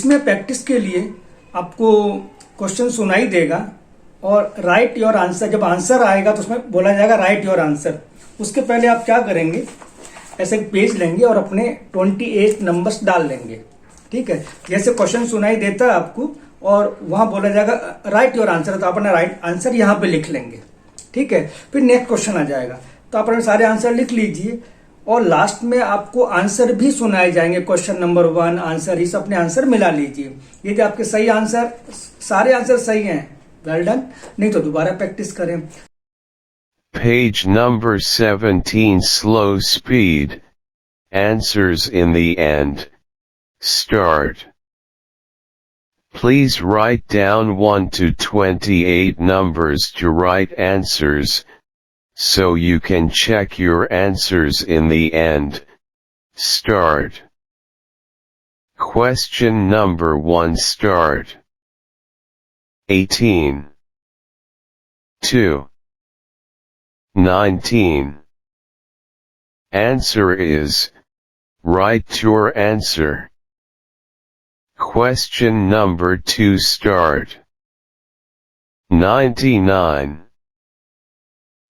इसमें प्रैक्टिस के लिए आपको क्वेश्चन सुनाई देगा और राइट योर आंसर, जब आंसर आएगा तो उसमें बोला जाएगा राइट योर आंसर। उसके पहले आप क्या करेंगे, ऐसे एक पेज लेंगे और अपने 28 नंबर्स डाल लेंगे। ठीक है, जैसे क्वेश्चन सुनाई देता है आपको और वहां बोला जाएगा राइट योर आंसर, तो अपना राइट आंसर यहां पे लिख लेंगे। ठीक है, फिर नेक्स्ट क्वेश्चन आ जाएगा तो आप अपने सारे आंसर लिख लीजिए और लास्ट में आपको आंसर भी सुनाए जाएंगे। क्वेश्चन नंबर 1 आंसर, इस अपने आंसर मिला लीजिए। यदि आपके सही आंसर, सारे आंसर सही हैं, वेल डन, नहीं तो दोबारा प्रैक्टिस करें। Page number 17, slow speed, answers in the end. Start. Please write down 1 to 28 numbers to write answers, so you can check your answers in the end. Start. Question number 1, start. 18. 2. 19. Answer is, write your answer. Question number 2, start. 99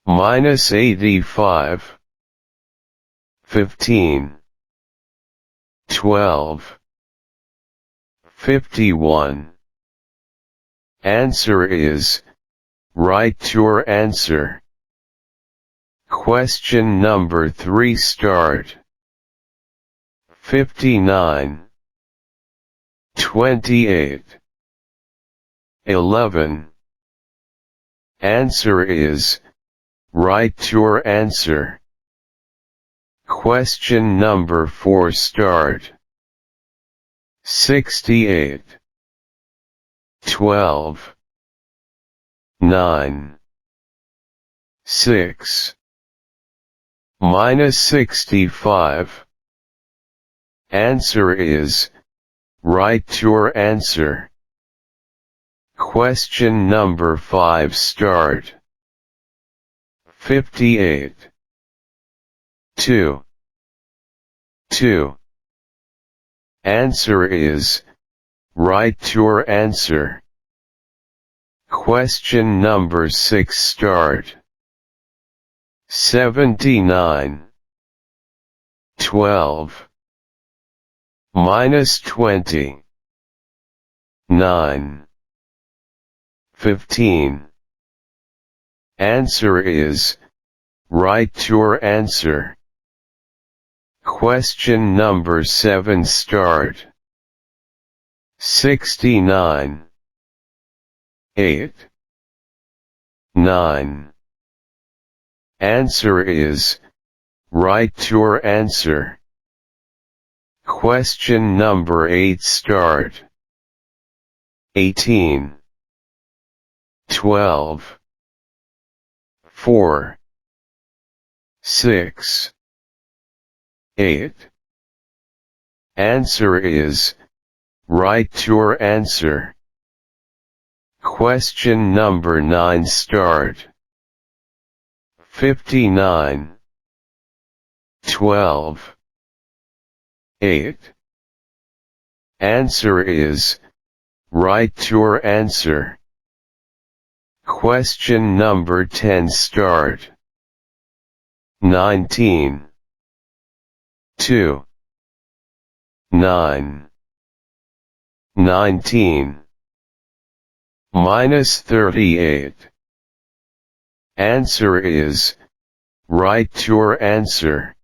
minus 85. 15. 12. 51. Answer is, write your answer. Question number 3, start. 59. 28. 11. Answer is, write your answer. Question number 4, start. 68. 12. 9. 6. Minus 65. Answer is, write your answer. Question number 5, start. 58. 2. 2. Answer is, write your answer. Question number 6, start. 79. 12. Minus 20. 9. 15. Answer is, write your answer. Question number 7, start. 69. 8. 9. Answer is, write your answer. Question number 8, start. 18. 12. 4. 6. 8. Answer is, write your answer. Question number 9, start. 59. 12. 8. Answer is, write your answer. Question number 10, start. 19. 2. 9. 19. Minus 38. Answer is, write your answer.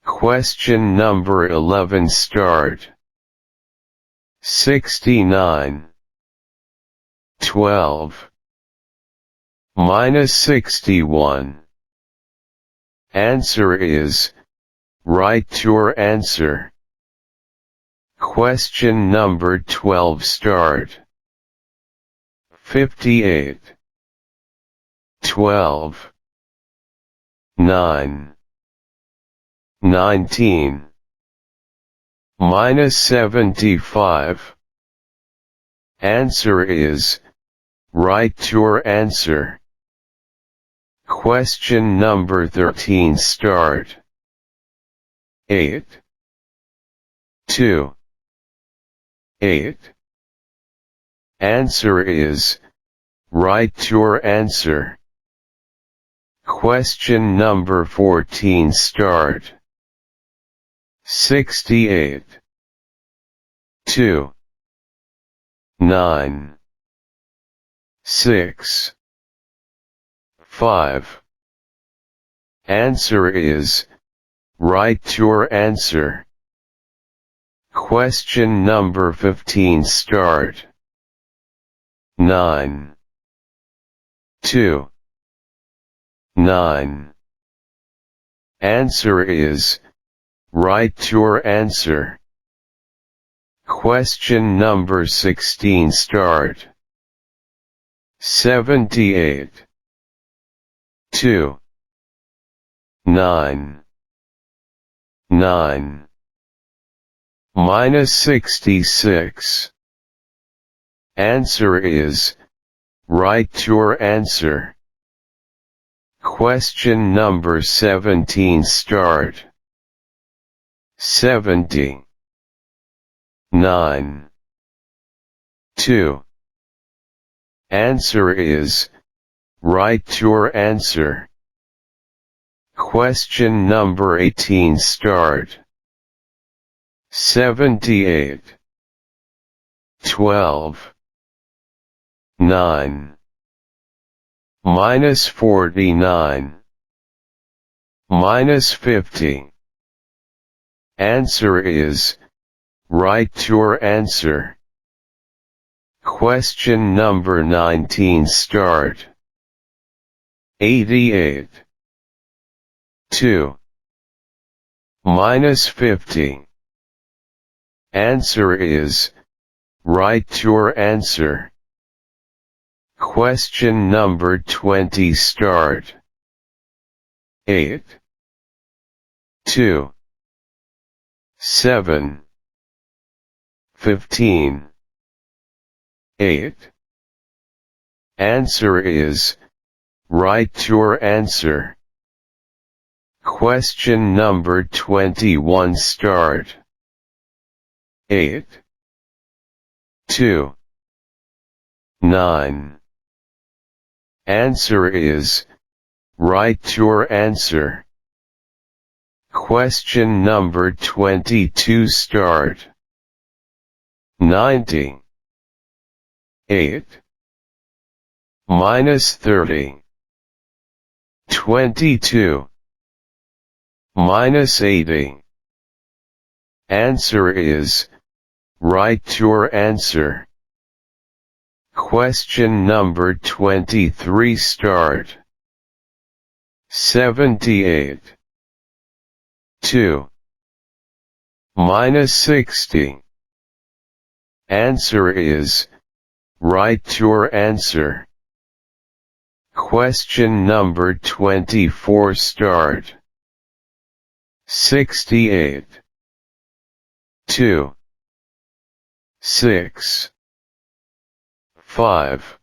Question number 11, start. 69. 12. Minus 61. Answer is, write your answer. Question number 12, start. 58. 12. 9. 19. Minus 75. Answer is, write your answer. Question number 13, start. 8. 2. 8. Answer is, write your answer. Question number 14 start. 68. 2. 9. 6. 5. Answer is, write your answer. Question number 15 start. 9. 2. 9. Answer is, write your answer. Question number 16 start. 78. 2. 9. 9. Minus 66. Answer is, write your answer. Question number 17 start. 70. 9. 2. Answer is, write your answer. Question number 18 start. 78. 12. 9. Minus 49. Minus 50. Answer is, write your answer. Question number 19 start. 88. 2. Minus 50. Answer is, write your answer. Question number 20 start. 8. 2. 7. 15. 8. Answer is, write your answer. Question number 21 start. 8. 2. 9. Answer is, write your answer. Question number 22 start. 90. 8. Minus 30. 22. Minus 80. Answer is, write your answer. Question number 23 start. 78. 2. Minus 60. Answer is, write your answer. Question number 24 start. 68. 2. 6. 5.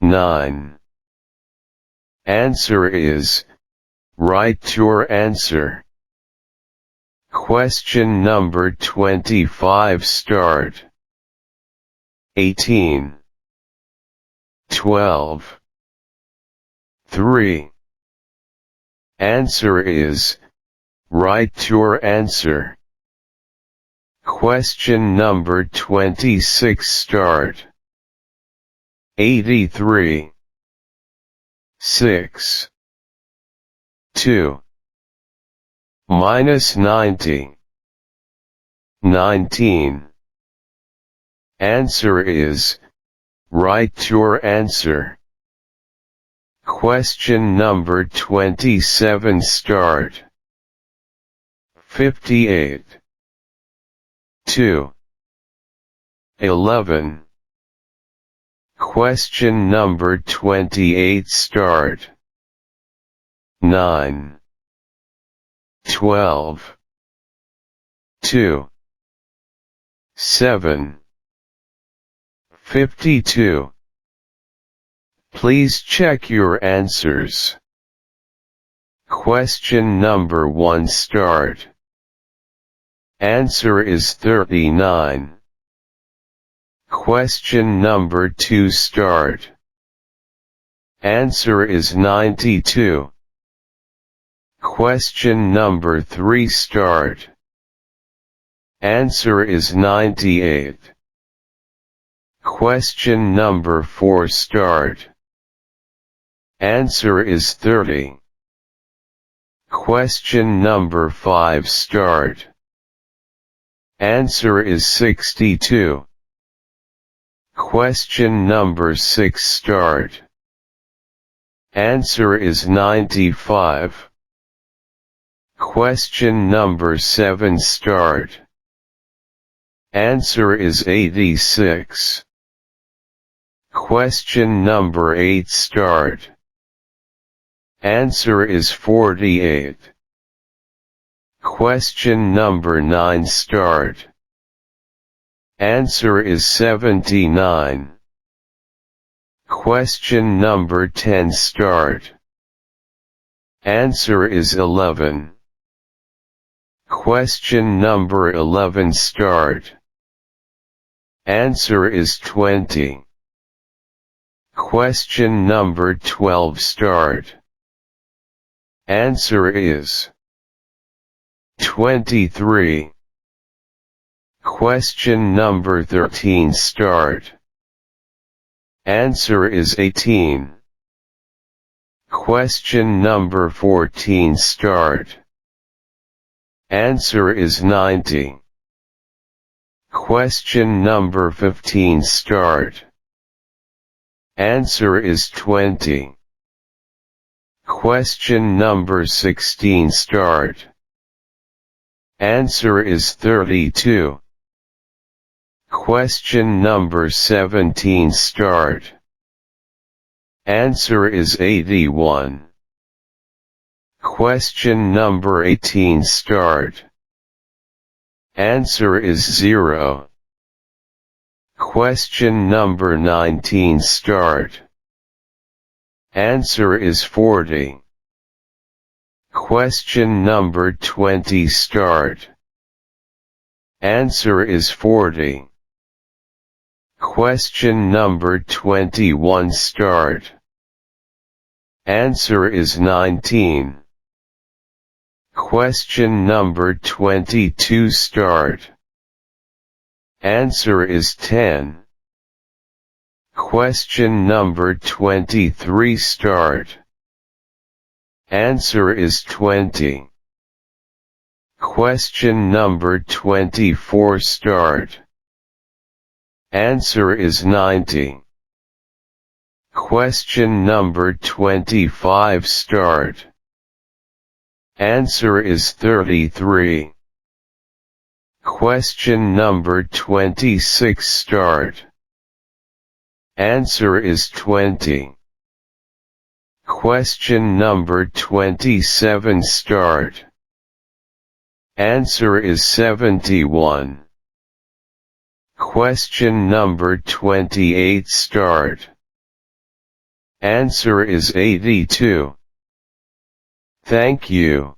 9. Answer is, write your answer. Question number 25 start. 18. 12. 3. Answer is, write your answer. Question number 26 start. 83. 6. 2. Minus 90. 19. Answer is, write your answer. Question number 27 start. 58. 2. 11. Question number 28 start. 9. 12. 2. 7. 52. Please check your answers. Question number 1 start. Answer is 39. Question number 2 start. Answer is 92. Question number 3 start. Answer is 98. Question number 4 start. Answer is 30. Question number 5 start. Answer is 62. Question number 6 start. Answer is 95. Question number 7 start. Answer is 86. Question number 8 start. Answer is 48. Question number 9 start. Answer is 79. Question number 10 start. Answer is 11. Question number 11 start. Answer is 20. Question number 12 start. Answer is 23. Question number 13 start. Answer is 18. Question number 14 start. Answer is 90. Question number 15 start. Answer is 20. Question number 16 start. Answer is 32. Question number 17 start. Answer is 81. Question number 18 start. Answer is 0. Question number 19 start. Answer is 40. Question number 20 start. Answer is 40. Question number 21 start. Answer is 19. Question number 22 start. Answer is 10. Question number 23 start. Answer is 20. Question number 24 start. Answer is 90. Question number 25 start. Answer is 33. Question number 26 start. Answer is 20. Question number 27 start. Answer is 71. Question number 28 start. Answer is 82. Thank you.